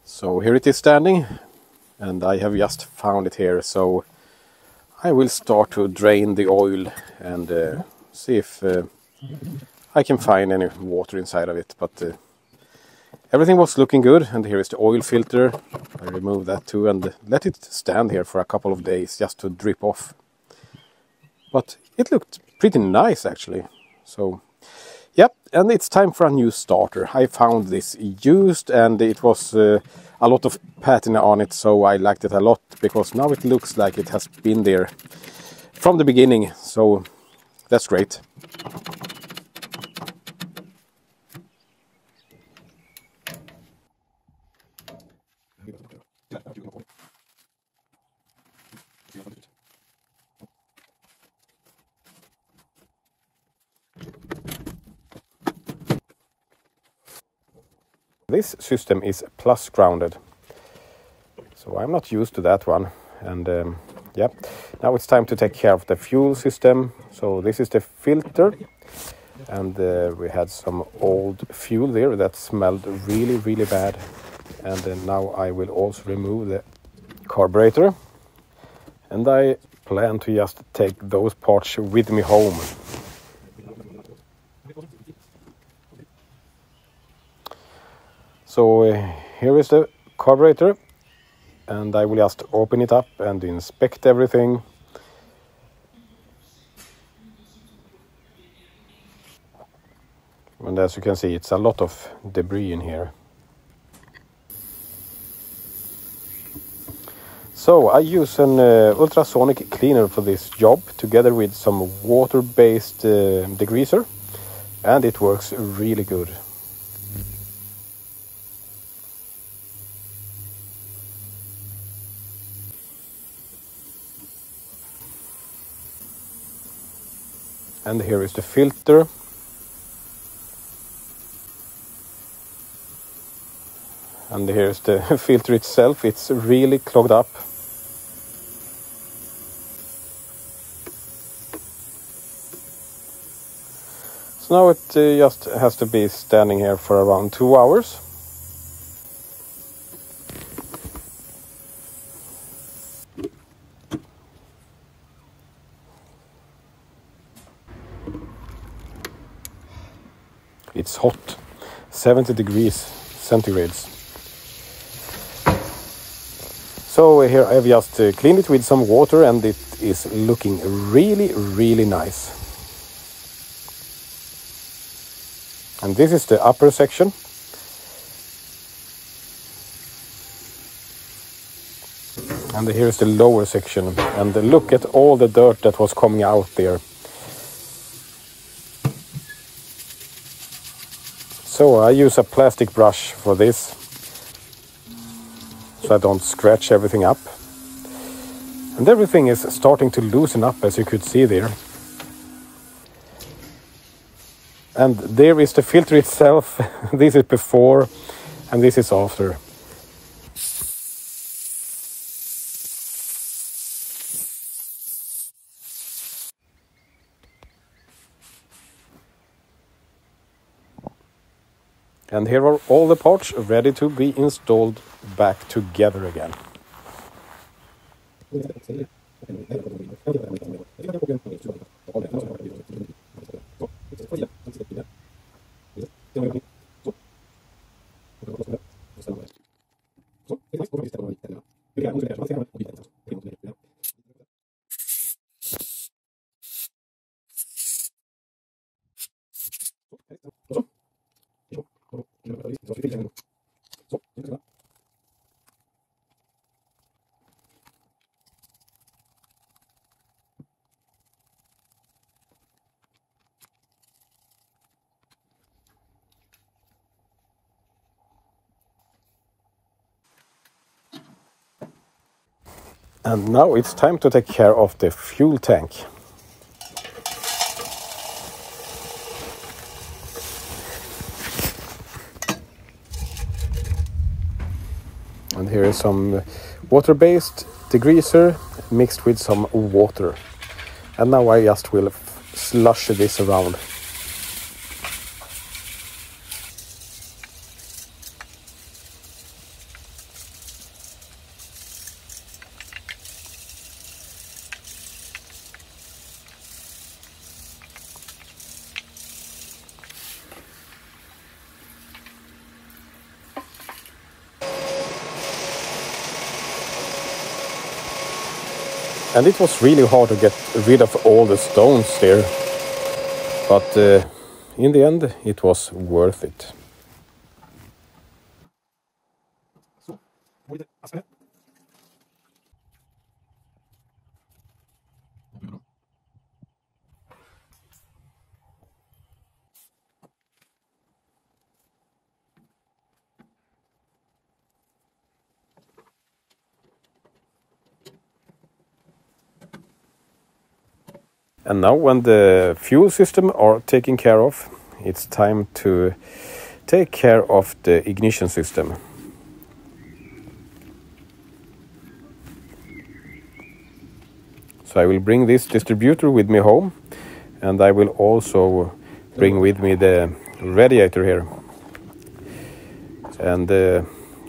So here it is standing, and I have just found it here, so I will start to drain the oil and see if I can find any water inside of it. But everything was looking good, and here is the oil filter. I remove that too and let it stand here for a couple of days just to drip off. But it looked pretty nice actually. So yep, and it's time for a new starter. I found this used and it was a lot of patina on it, so I liked it a lot because now it looks like it has been there from the beginning, so that's great. This system is plus grounded, so I'm not used to that one. And yeah, now it's time to take care of the fuel system. So this is the filter, and we had some old fuel there that smelled really bad. And now I will also remove the carburetor, and I plan to just take those parts with me home. So here is the carburetor, and I will just open it up and inspect everything. And as you can see, it's a lot of debris in here. So I use an ultrasonic cleaner for this job together with some water-based degreaser, and it works really good. And here is the filter. And here's the filter itself. It's really clogged up. So now it just has to be standing here for around 2 hours. It's hot, 70 degrees centigrades. So here I have just cleaned it with some water, and it is looking really nice. And this is the upper section. And here is the lower section, and look at all the dirt that was coming out there. So I use a plastic brush for this, so I don't scratch everything up. And everything is starting to loosen up, as you could see there. And there is the filter itself. This is before and this is after. And here are all the parts ready to be installed back together again. And now it's time to take care of the fuel tank. And here is some water-based degreaser mixed with some water. And now I just will slush this around. And it was really hard to get rid of all the stones there. But in the end, it was worth it. And now when the fuel system are taken care of, it's time to take care of the ignition system. So I will bring this distributor with me home, and I will also bring with me the radiator here. And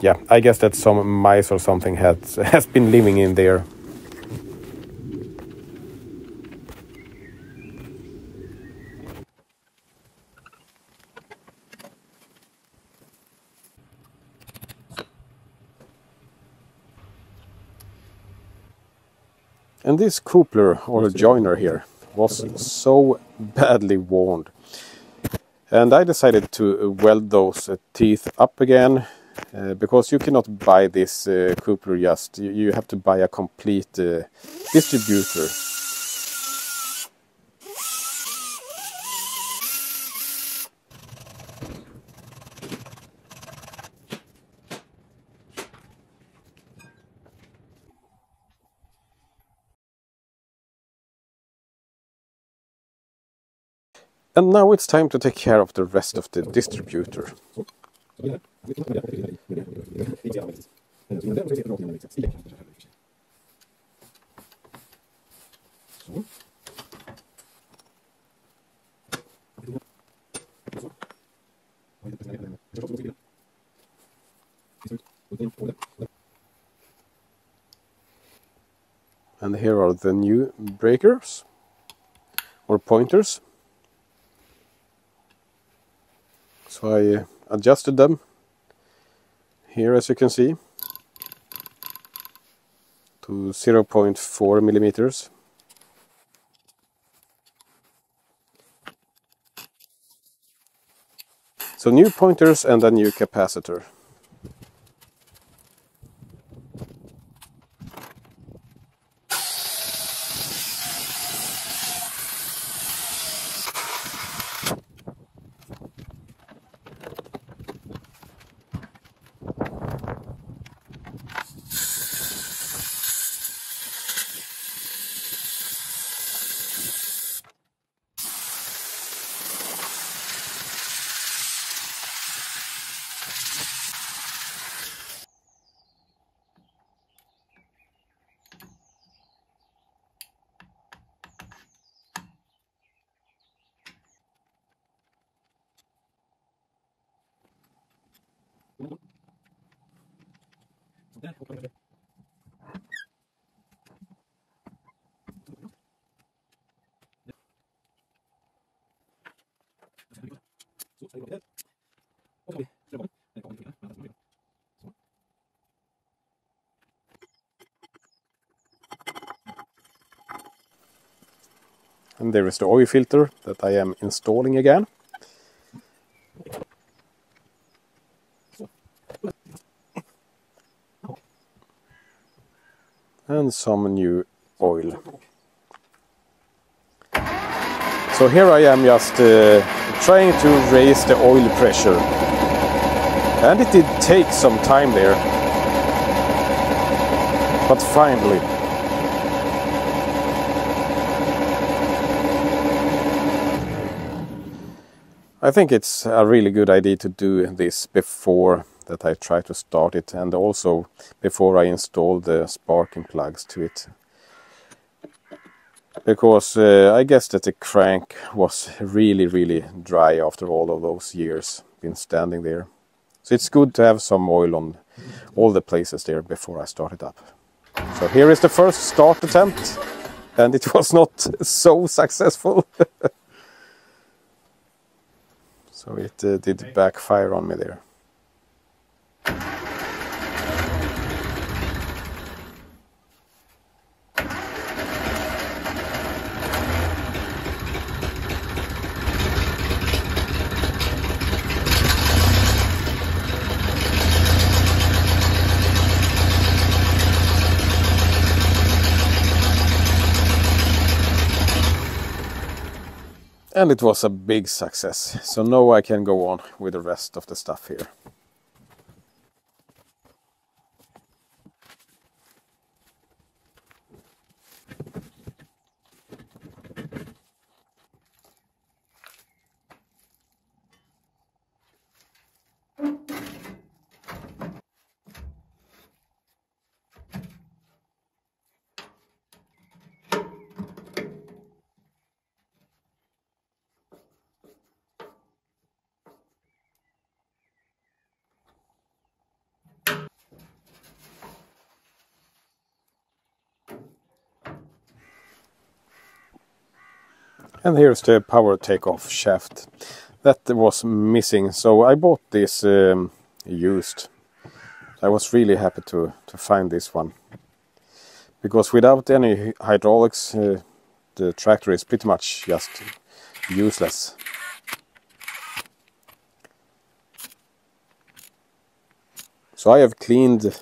yeah, I guess that some mice or something has been living in there. And this coupler or joiner here was so badly worn. And I decided to weld those teeth up again, because you cannot buy this coupler just. You have to buy a complete distributor. And now it's time to take care of the rest of the distributor. And here are the new breakers or pointers. So I adjusted them here, as you can see, to 0.4 millimeters. So new pointers and a new capacitor. And there is the oil filter that I am installing again. And some new oil. So here I am just trying to raise the oil pressure. And it did take some time there. But finally. I think it's a really good idea to do this before that I try to start it, and also before I install the sparking plugs to it. Because I guess that the crank was really dry after all of those years been standing there. So it's good to have some oil on all the places there before I start it up. So here is the first start attempt, and it was not so successful. So it did backfire on me there. And it was a big success. So now I can go on with the rest of the stuff here. And here's the power takeoff shaft that was missing, so I bought this used. I was really happy to find this one, because without any hydraulics the tractor is pretty much just useless. So I have cleaned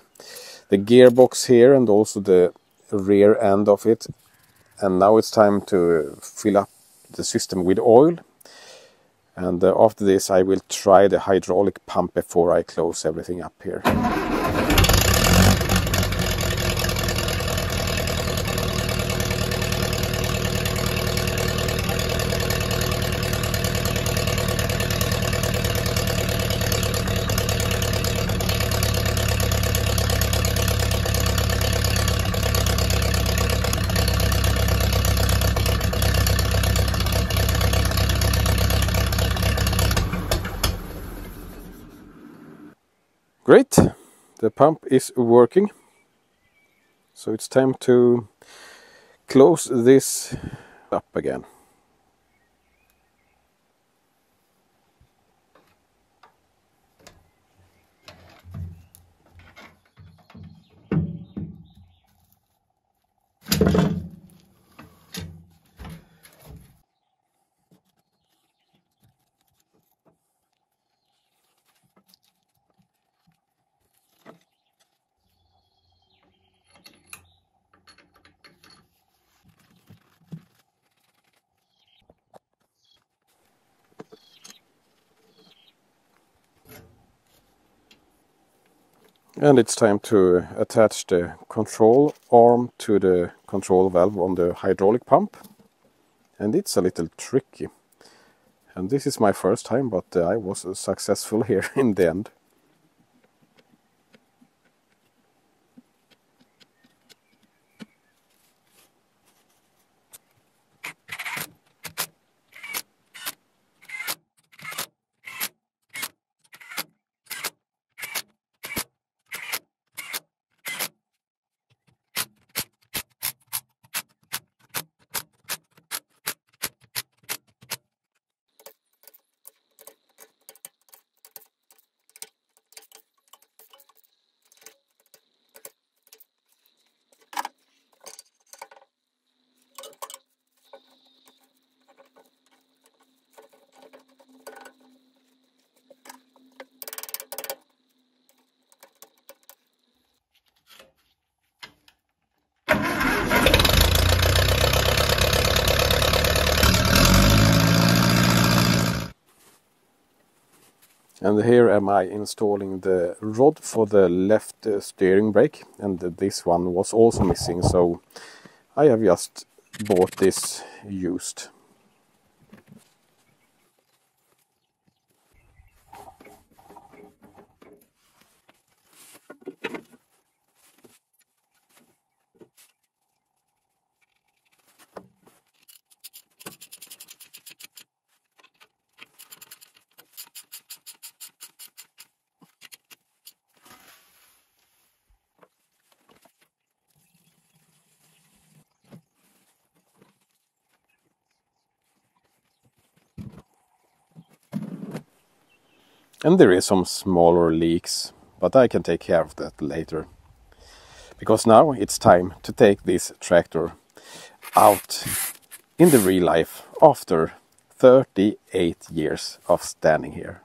the gearbox here and also the rear end of it, and now it's time to fill up the system with oil. And after this I will try the hydraulic pump before I close everything up here. Great, the pump is working, so it's time to close this up again. And it's time to attach the control arm to the control valve on the hydraulic pump. And it's a little tricky. And this is my first time, but I was successful here in the end. And here am I installing the rod for the left steering brake, and this one was also missing, so I have just bought this used. And there is some smaller leaks, but I can take care of that later. Because now it's time to take this tractor out in the real life after 38 years of standing here.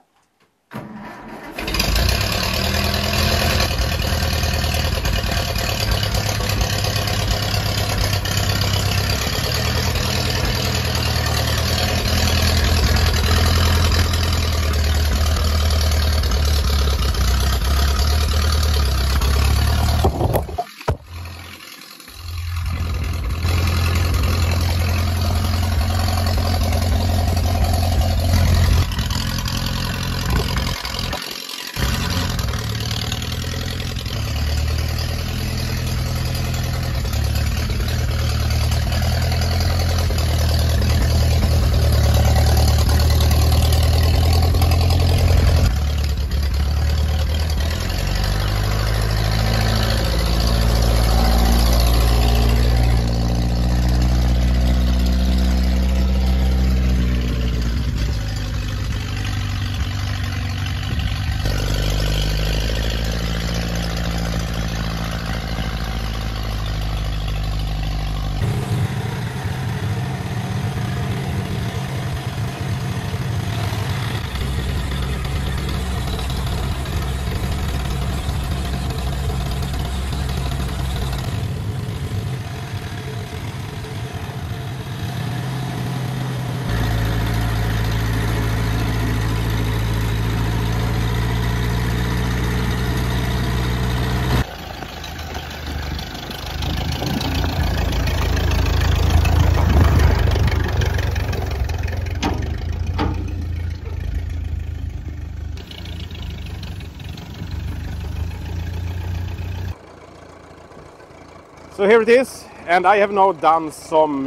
So here it is, and I have now done some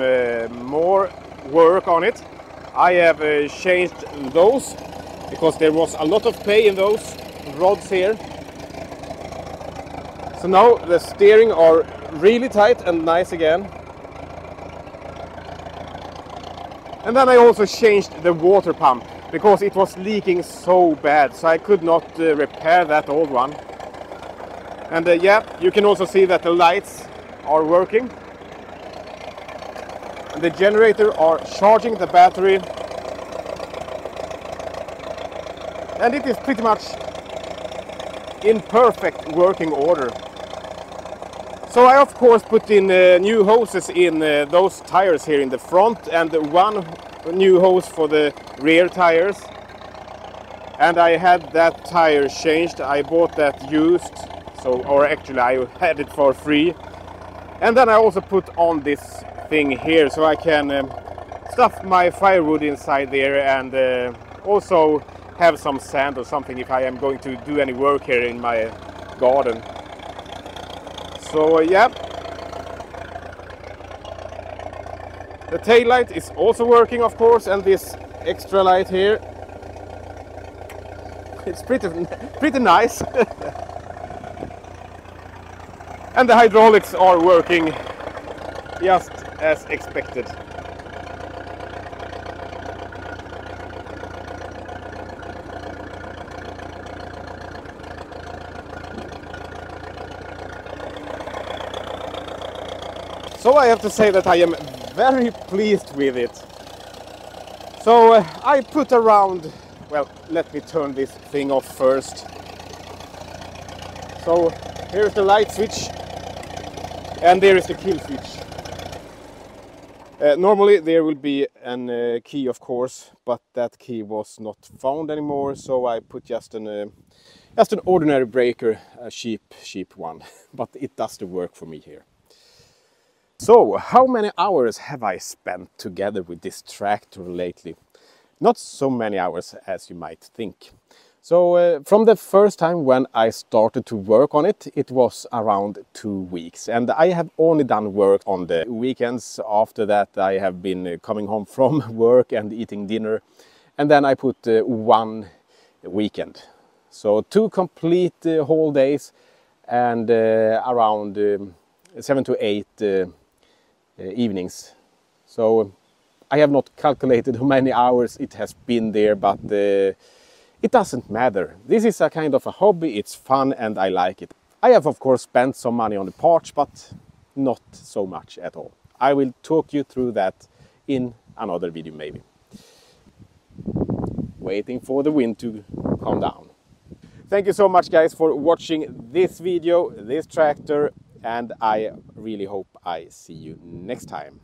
more work on it. I have changed those because there was a lot of play in those rods here. So now the steering are really tight and nice again. And then I also changed the water pump because it was leaking so bad, so I could not repair that old one. And yeah, you can also see that the lights are working. And the generator are charging the battery. And it is pretty much in perfect working order. So I of course put in new hoses in those tires here in the front, and one new hose for the rear tires. And I had that tire changed. I bought that used, so, or actually I had it for free. And then I also put on this thing here so I can stuff my firewood inside there, and also have some sand or something if I am going to do any work here in my garden. So yeah, the tail light is also working, of course, and this extra light here, it's pretty nice. And the hydraulics are working just as expected. So I have to say that I am very pleased with it. So I put around, well, let me turn this thing off first. So here's the light switch, and there is the kill switch. Normally there will be a key, of course, but that key was not found anymore, so I put just an ordinary breaker, a cheap one, but it does the work for me here. So, how many hours have I spent together with this tractor lately? Not so many hours as you might think. So, from the first time when I started to work on it, it was around 2 weeks. And I have only done work on the weekends. After that, I have been coming home from work and eating dinner. And then I put 1 weekend. So, 2 complete whole days and around 7 to 8 evenings. So I have not calculated how many hours it has been there, but it doesn't matter. This is a kind of a hobby, it's fun and I like it. I have of course spent some money on the parts, but not so much at all. I will talk you through that in another video maybe. Waiting for the wind to calm down. Thank you so much guys for watching this video, this tractor, and I really hope I see you next time.